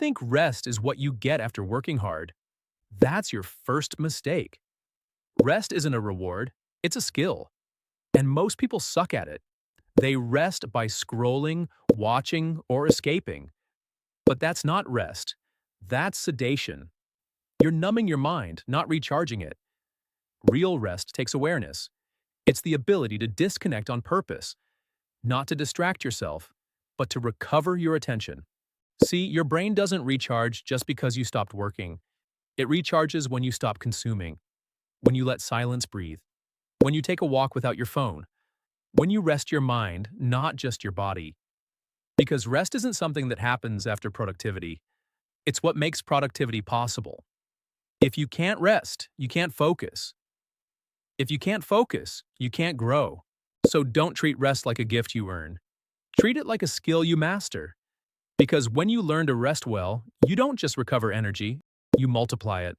think rest is what you get after working hard, that's your first mistake. Rest isn't a reward, it's a skill. And most people suck at it. They rest by scrolling, watching, or escaping. But that's not rest. That's sedation. You're numbing your mind, not recharging it. Real rest takes awareness. It's the ability to disconnect on purpose, not to distract yourself, but to recover your attention. See, your brain doesn't recharge just because you stopped working. It recharges when you stop consuming, when you let silence breathe, when you take a walk without your phone, when you rest your mind, not just your body. Because rest isn't something that happens after productivity. It's what makes productivity possible. If you can't rest, you can't focus. If you can't focus, you can't grow. So don't treat rest like a gift you earn. Treat it like a skill you master. Because when you learn to rest well, you don't just recover energy, you multiply it.